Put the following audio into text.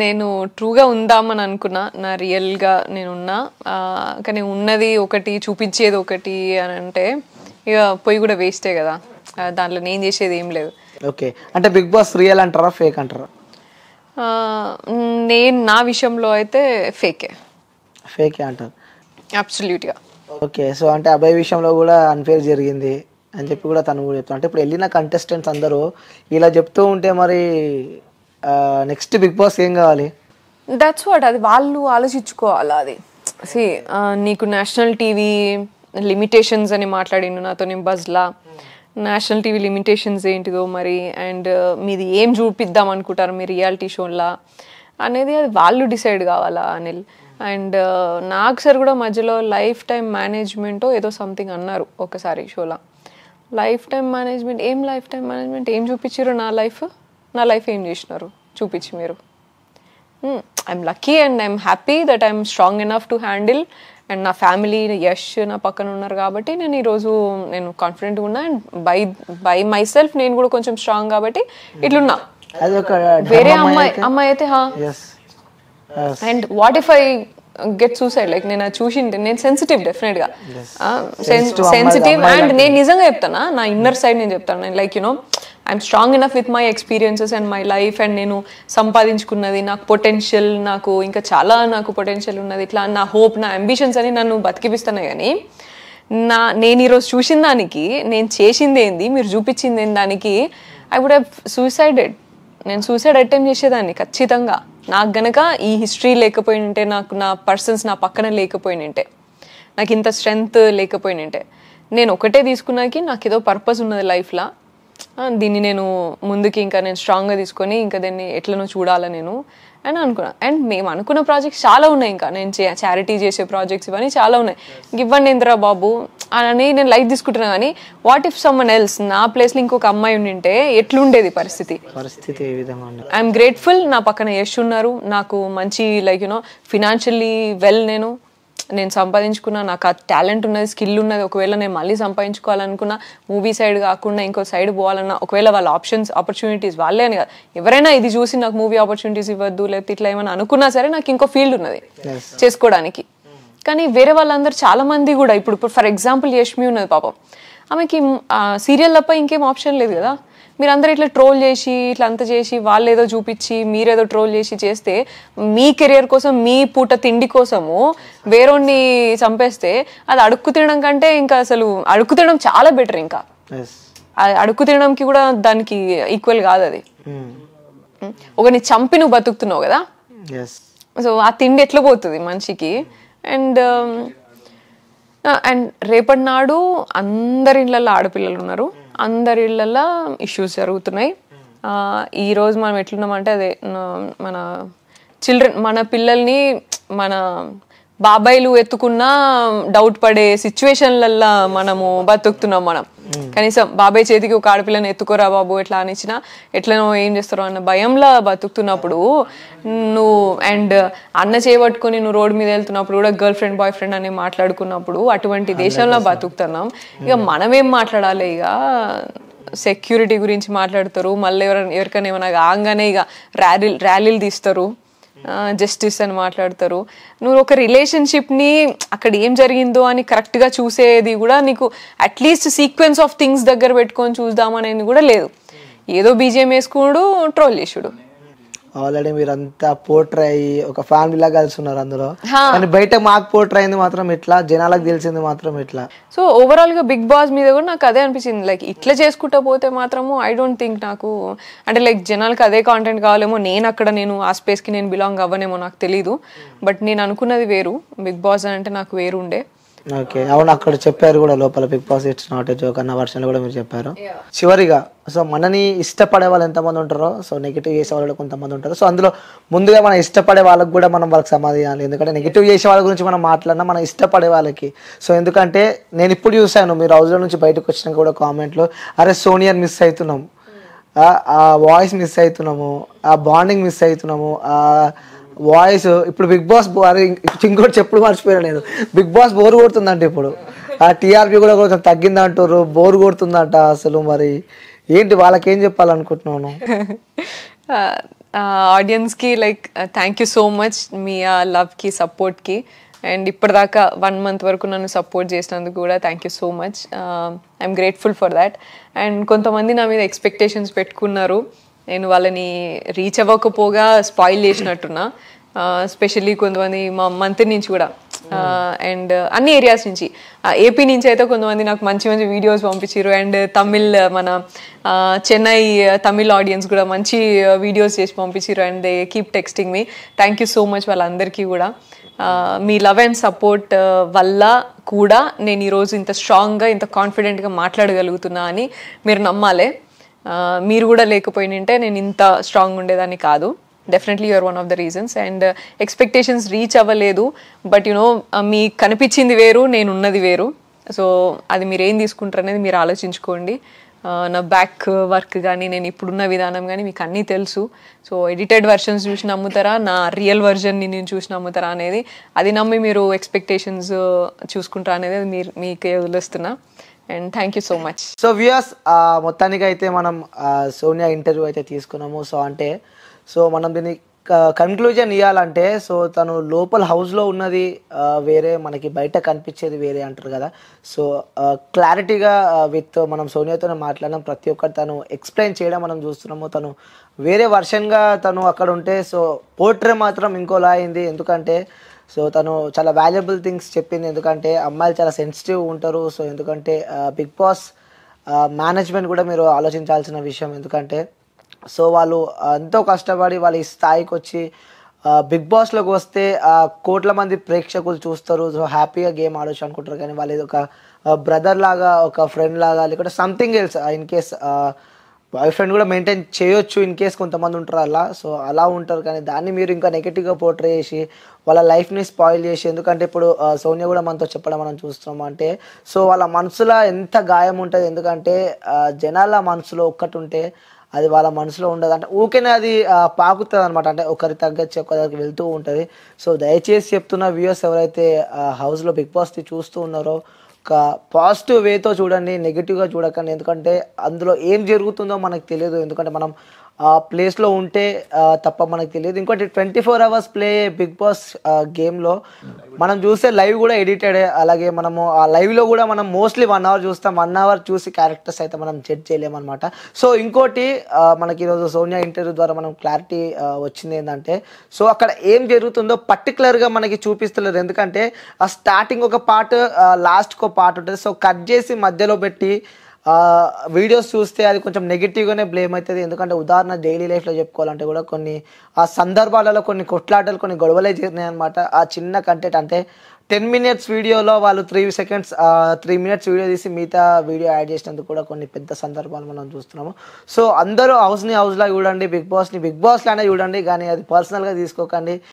నేను ట్రూగా ఉందామని అనుకున్నా, నా రియల్గా నేనున్నా. కానీ ఉన్నది ఒకటి చూపించేది ఒకటి అని అంటే ఇక పోయి కూడా వేస్టే కదా, దాంట్లో నేను చేసేది ఏం లేదు. ఓకే, అంటే బిగ్ బాస్ రియల్ అంటారా ఫేక్ అంటారా? నేను నా విషయంలో అయితే ఫేకే అంటారు అబ్సల్యూట్గా. ఓకే, సో అంటే అబ్బాయి విషయంలో కూడా అన్ఫేర్ జరిగింది అని చెప్పి కూడా తను కూడా చెప్తాను. అంటే ఇప్పుడు వెళ్ళిన కంటెస్టెంట్స్ అందరూ ఇలా చెప్తూ ఉంటే మరి నెక్స్ట్ బిగ్ బాస్ ఏం కావాలి? దట్స్ వాట్, అది వాళ్ళు ఆలోచించుకోవాలి. అది నీకు నేషనల్ టీవీ లిమిటేషన్స్ అని మాట్లాడిండు నాతో నేను బజ్లా. నేషనల్ టీవీ లిమిటేషన్స్ ఏంటిదో మరి, అండ్ మీది ఏం చూపిద్దాం అనుకుంటారు మీ రియాలిటీ షోలా అనేది అది వాళ్ళు డిసైడ్ కావాలా అనిల్. అండ్ నాకు సార్ కూడా మధ్యలో లైఫ్ టైం మేనేజ్మెంట్ ఏదో సంథింగ్ అన్నారు ఒకసారి షోలా. లైఫ్ టైం మేనేజ్మెంట్ ఏం చూపించారు? నా లైఫ్ ఏం చేసినారు చూపించి మీరు? I'm lucky and I'm happy that I'm strong enough to handle, and నా ఫ్యామిలీ యష్ నా పక్కన ఉన్నారు కాబట్టి నేను ఈరోజు నేను కాన్ఫిడెంట్గా ఉన్నా. అండ్ బై మై సెల్ఫ్ నేను కూడా కొంచెం స్ట్రాంగ్ కాబట్టి ఇట్లున్నా. వేరే అమ్మాయి అయితే and what if I get suicide, like నేను చూసింటే నేను సెన్సిటివ్, డెఫినెట్ గా సెన్సిటివ్. అండ్ నేను నిజంగా చెప్తానా, నా ఇన్నర్ సైడ్ నేను చెప్తాను. నేను like you know I'm strong enough with my experiences and my life. And నేను సంపాదించుకున్నది, నాకు పొటెన్షియల్, నాకు ఇంకా చాలా నాకు పొటెన్షియల్ ఉన్నది, ఇట్లా నా హోప్, నా అంబిషన్స్ అని నన్ను బతికిపిస్తున్నాయి. కానీ నేను ఈరోజు చూసిన దానికి, నేను చేసింది ఏంది, మీరు చూపించింది ఏంది, దానికి ఐ వుడ్ హ్యావ్ సూసైడెడ్. నేను సూసైడ్ అటెంప్ట్ చేసేదాన్ని ఖచ్చితంగా. నాకు గనక ఈ హిస్టరీ లేకపోయింటే, నాకు నా పర్సన్స్ నా పక్కన లేకపోయినంటే, నాకు ఇంత స్ట్రెంగ్త్ లేకపోయినంటే, నేను ఒకటే తీసుకున్నాకి నాకు ఏదో పర్పస్ ఉన్నది లైఫ్లో, దీన్ని నేను ముందుకి ఇంకా నేను స్ట్రాంగ్గా తీసుకొని ఇంకా దీన్ని ఎట్లనో చూడాలి నేను అని అనుకున్నాను. అండ్ మేము అనుకున్న ప్రాజెక్ట్స్ చాలా ఉన్నాయి, ఇంకా నేను చారిటీ చేసే ప్రాజెక్ట్స్ ఇవన్నీ చాలా ఉన్నాయి. ఇవ్వండి ఇంద్రా బాబు అని నేను లైట్ తీసుకుంటున్నా. కానీ వాట్ ఇఫ్ సమ్మన్ ఎల్స్ నా ప్లేస్లో ఇంకొక అమ్మాయి ఉండింటే ఎట్లుండేది పరిస్థితి? ఐఎమ్ గ్రేట్ఫుల్, నా పక్కన యష్ ఉన్నారు, నాకు మంచి లైక్ యూనో ఫినాన్షియల్లీ వెల్, నేను సంపాదించుకున్నా, నాకు ఆ టాలెంట్ ఉన్నది, స్కిల్ ఉన్నది. ఒకవేళ నేను మళ్ళీ సంపాదించుకోవాలనుకున్నా, మూవీ సైడ్ కాకుండా ఇంకో సైడ్ పోవాలన్నా, ఒకవేళ వాళ్ళ ఆపర్చునిటీస్ వాళ్ళే అని కాదు, ఎవరైనా ఇది చూసి నాకు మూవీ ఆపర్చునిటీస్ ఇవ్వద్దు లేకపోతే ఇట్లా ఏమైనా అనుకున్నా సరే నాకు ఇంకో ఫీల్డ్ ఉన్నది చేసుకోవడానికి. కానీ వేరే వాళ్ళందరూ చాలా మంది కూడా ఇప్పుడు ఫర్ ఎగ్జాంపుల్ యష్మి ఉన్నది పాపం, ఆమెకి సీరియల్ తప్ప ఇంకేం ఆప్షన్ లేదు కదా. మీరు అందరూ ఇట్లా ట్రోల్ చేసి ఇట్లా అంత చేసి వాళ్ళు ఏదో చూపించి మీరేదో ట్రోల్ చేసి చేస్తే, మీ కెరియర్ కోసం, మీ పూట తిండి కోసము వేరేని చంపేస్తే అది అడుక్కు తినడం కంటే ఇంకా అసలు అడుక్కు తినడం చాలా బెటర్. ఇంకా అడుక్కు తినడంకి కూడా దానికి ఈక్వల్ కాదు అది. ఒకరిని చంపి నువ్వు బతుకుతున్నావు కదా, సో ఆ తిండి ఎట్లా పోతుంది మనిషికి? అండ్ రేపటి నాడు అందరి ఇళ్ళల్లో ఆడపిల్లలు ఉన్నారు, అందరి ఇళ్ళల్లో ఇష్యూస్ జరుగుతున్నాయి. ఈరోజు మనం ఎట్లున్నామంటే అదే మన మన పిల్లల్ని మన బాబాయిలు ఎత్తుకున్నా డౌట్ పడే సిచ్యువేషన్లల్లో మనము బతుకుతున్నాం. మనం కనీసం బాబాయ్ చేతికి ఒక ఆడపిల్లని ఎత్తుకోరా బాబు ఎట్లా అనిచ్చినా ఎట్లనో ఏం చేస్తారో అన్న భయంలో బతుకుతున్నప్పుడు నువ్వు అండ్ అన్న చేయబట్టుకొని నువ్వు రోడ్డు మీద వెళ్తున్నప్పుడు కూడా గర్ల్ ఫ్రెండ్ బాయ్ ఫ్రెండ్ అని మాట్లాడుకున్నప్పుడు అటువంటి దేశంలో బతుకుతున్నాం. ఇక మనమేం మాట్లాడాలి? ఇక సెక్యూరిటీ గురించి మాట్లాడతారు, మళ్ళీ ఎవరికైనా ఏమైనా కాగానే ఇక ర్యాలీలు తీస్తారు, జస్టిస్ అని మాట్లాడతారు. నువ్వు ఒక రిలేషన్షిప్ని అక్కడ ఏం జరిగిందో అని కరెక్ట్గా చూసేది కూడా నీకు అట్లీస్ట్ సీక్వెన్స్ ఆఫ్ థింగ్స్ దగ్గర పెట్టుకొని చూద్దామనేది కూడా లేదు. ఏదో బీజిఎం వేసుకున్నాడు, ట్రోల్ చేసుడు. ఆల్రెడీ మీరు అంతా పోర్ట్రే అయ్యి ఒక ఫ్యామిలీ లాగా కలిసి ఉన్నారు అందులో, కానీ బయట మాకు పోర్ట్రే అయింది మాత్రం ఇట్లా, జనాలకు తెలిసింది మాత్రం ఇట్లా. సో ఓవరాల్ గా బిగ్ బాస్ మీద కూడా నాకు అదే అనిపించింది, లైక్ ఇట్లా చేసుకుంటా పోతే మాత్రము ఐ డోంట్ థింక్ నాకు అంటే లైక్ జనాలకు అదే కాంటెంట్ కావాలేమో, నేను ఆ స్పేస్ కి నేను బిలాంగ్ అవ్వనేమో నాకు తెలీదు. బట్ నేను అనుకున్నది వేరు, బిగ్ బాస్ అంటే నాకు వేరు ఉండే. ఓకే, అవును, అక్కడ చెప్పారు కూడా లోపల Bigg Boss it's not a joke అన్న వర్షన్ కూడా మీరు చెప్పారు. చివరిగా సో మనని ఇష్టపడే వాళ్ళు ఎంతమంది ఉంటారో, సో నెగిటివ్ చేసే వాళ్ళు కొంతమంది ఉంటారు. సో అందులో ముందుగా మనం ఇష్టపడే వాళ్ళకి కూడా మనం వాళ్ళకి సమాధానం, ఎందుకంటే నెగిటివ్ చేసే వాళ్ళ గురించి మనం మాట్లాడినా మనం ఇష్టపడే వాళ్ళకి. సో ఎందుకంటే నేను ఇప్పుడు చూసాను, మీరు హౌస్లో నుంచి బయటకు వచ్చినాక కూడా కామెంట్లో, అరే సోనియాని మిస్ అవుతున్నాం, ఆ వాయిస్ మిస్ అవుతున్నాము, ఆ బాండింగ్ మిస్ అవుతున్నాము, ఆ వాయిస్. ఇప్పుడు బిగ్ బాస్ ఇంకోటి చెప్పుడు మర్చిపోయాను నేను, బిగ్ బాస్ బోర్ కొడుతుందంట ఇప్పుడు, ఆ టీఆర్పీ కూడా కొంచెం తగ్గిందంటారు, బోర్ కొడుతుందంట. అసలు మరి ఏంటి వాళ్ళకి ఏం చెప్పాలనుకుంటున్నాను? ఆడియన్స్కి like thank you so much మీ లవ్కి సపోర్ట్కి అండ్ ఇప్పటిదాకా 1 month వరకు నన్ను సపోర్ట్ చేసినందుకు కూడా thank you so much. I'm grateful for that. And కొంతమంది నా మీద ఎక్స్పెక్టేషన్స్ పెట్టుకున్నారు, నేను వాళ్ళని రీచ్ అవ్వకపోగా స్పాయిల్ చేసినట్టున్నా. స్పెషల్లీ కొంతమంది మా మంత్ నుంచి కూడా అండ్ అన్ని ఏరియాస్ నుంచి, ఏపీ నుంచి అయితే కొంతమంది నాకు మంచి మంచి వీడియోస్ పంపించారు. అండ్ తమిళ్ మన చెన్నై తమిళ్ ఆడియన్స్ కూడా మంచి వీడియోస్ చేసి పంపించారు. And they keep texting me. Thank you so much వాళ్ళందరికీ కూడా. మీ లవ్ అండ్ సపోర్ట్ వల్ల కూడా నేను ఈరోజు ఇంత స్ట్రాంగ్గా ఇంత కాన్ఫిడెంట్గా మాట్లాడగలుగుతున్నా అని మీరు నమ్మాలి. మీరు కూడా లేకపోయినంటే నేను ఇంత స్ట్రాంగ్ ఉండేదాన్ని కాదు. Definitely you're one of the reasons. And expectations reach అవ్వలేదు, బట్ యునో మీకు కనిపించింది వేరు, నేను ఉన్నది వేరు. సో అది మీరు ఏం తీసుకుంటారు అనేది మీరు ఆలోచించుకోండి. నా బ్యాక్ వర్క్ కానీ నేను ఇప్పుడున్న విధానం కానీ మీకు అన్నీ తెలుసు. సో ఎడిటెడ్ వర్షన్స్ చూసి నమ్ముతారా, నా రియల్ వర్జన్ని నేను చూసి నమ్ముతారా అనేది, అది నమ్మి మీరు ఎక్స్పెక్టేషన్స్ చూసుకుంటారా అనేది మీరు మీకే వదిలేస్తున్నా. And thank you so much. So viewers, మొత్తానికి అయితే మనం సోనియా ఇంటర్వ్యూ అయితే తీసుకున్నాము. సో అంటే సో మనం దీన్ని కన్క్లూజన్ ఇవ్వాలంటే, సో తను లోపల హౌస్లో ఉన్నది వేరే, మనకి బయట కనిపించేది వేరే అంటారు కదా. సో క్లారిటీగా విత్ మనం సోనియాతో మాట్లాడడం, ప్రతి ఒక్కటి తను ఎక్స్ప్లెయిన్ చేయడం మనం చూస్తున్నాము. తను వేరే వర్షన్గా తను అక్కడ ఉంటే, సో పోర్ట్రే మాత్రం ఇంకోలా అయింది. ఎందుకంటే సో తను చాలా వాల్యుబుల్ థింగ్స్ చెప్పింది. ఎందుకంటే అమ్మాయిలు చాలా సెన్సిటివ్ ఉంటారు. సో ఎందుకంటే బిగ్ బాస్ మేనేజ్మెంట్ కూడా మీరు ఆలోచించాల్సిన విషయం. ఎందుకంటే సో వాళ్ళు ఎంతో కష్టపడి వాళ్ళు ఈ స్థాయికి వచ్చి బిగ్ బాస్లోకి వస్తే కోట్ల మంది ప్రేక్షకులు చూస్తారు. సో హ్యాపీగా గేమ్ ఆడొచ్చు అనుకుంటారు, కానీ వాళ్ళు ఒక బ్రదర్ లాగా, ఒక ఫ్రెండ్ లాగా, లేకపోతే something else in case boy friend కూడా మెయింటైన్ చేయొచ్చు ఇన్ కేస్ కొంతమంది ఉంటారు అలా. సో అలా ఉంటారు, కానీ దాన్ని మీరు ఇంకా నెగిటివ్గా పోర్ట్రే చేసి వాళ్ళ లైఫ్ని స్పాయిల్ చేసి, ఎందుకంటే ఇప్పుడు సోనియా కూడా మనతో చెప్పడం మనం చూస్తున్నాం అంటే, సో వాళ్ళ మనసులో ఎంత గాయం ఉంటుంది. ఎందుకంటే జనాల మనసులో ఒక్కటి ఉంటే అది వాళ్ళ మనసులో ఉండదు, అంటే ఊకేనే అది పాకుతుంది అనమాట. అంటే ఒకరి తగ్గచ్చి ఒకరికి వెళ్తూ ఉంటుంది. సో దయచేసి చెప్తున్న వ్యూయర్స్ ఎవరైతే హౌస్లో బిగ్ బాస్ని చూస్తూ ఉన్నారో, ఒక పాజిటివ్ వేతో చూడండి, నెగిటివ్గా చూడకండి. ఎందుకంటే అందులో ఏం జరుగుతుందో మనకు తెలియదు. ఎందుకంటే మనం ఆ ప్లేస్లో ఉంటే తప్ప మనకు తెలియదు. ఇంకోటి 24 hours ప్లే బిగ్ బాస్ గేమ్లో మనం చూస్తే లైవ్ కూడా ఎడిటెడ్. అలాగే మనము ఆ లైవ్లో కూడా మనం మోస్ట్లీ 1 hour చూస్తాం. 1 hour చూసి క్యారెక్టర్స్ అయితే మనం జడ్జ్ చేయలేమన్నమాట. సో ఇంకోటి మనకి ఈరోజు సోనియా ఇంటర్వ్యూ ద్వారా మనం క్లారిటీ వచ్చింది ఏంటంటే, సో అక్కడ ఏం జరుగుతుందో పర్టికులర్గా మనకి చూపిస్తలేరు. ఎందుకంటే ఆ స్టార్టింగ్ ఒక పార్ట్, లాస్ట్కి ఒక పార్ట్ ఉంటుంది. సో కట్ చేసి మధ్యలో పెట్టి వీడియోస్ చూస్తే అది కొంచెం నెగిటివ్గానే బ్లేమ్ అవుతుంది. ఎందుకంటే ఉదాహరణ డైలీ లైఫ్లో చెప్పుకోవాలంటే కూడా కొన్ని ఆ సందర్భాలలో కొన్ని కొట్లాటలు, కొన్ని గొడవలే జరిగినాయి అనమాట. ఆ చిన్న కంటెంట్ అంటే 10 minutes వీడియోలో వాళ్ళు 3 minutes వీడియో తీసి మిగతా వీడియో యాడ్ చేసినందుకు కూడా కొన్ని పెద్ద సందర్భాలు మనం చూస్తున్నాము. సో అందరూ హౌస్లా చూడండి, బిగ్ బాస్ని బిగ్ బాస్లానే చూడండి, కానీ అది పర్సనల్గా తీసుకోకండి.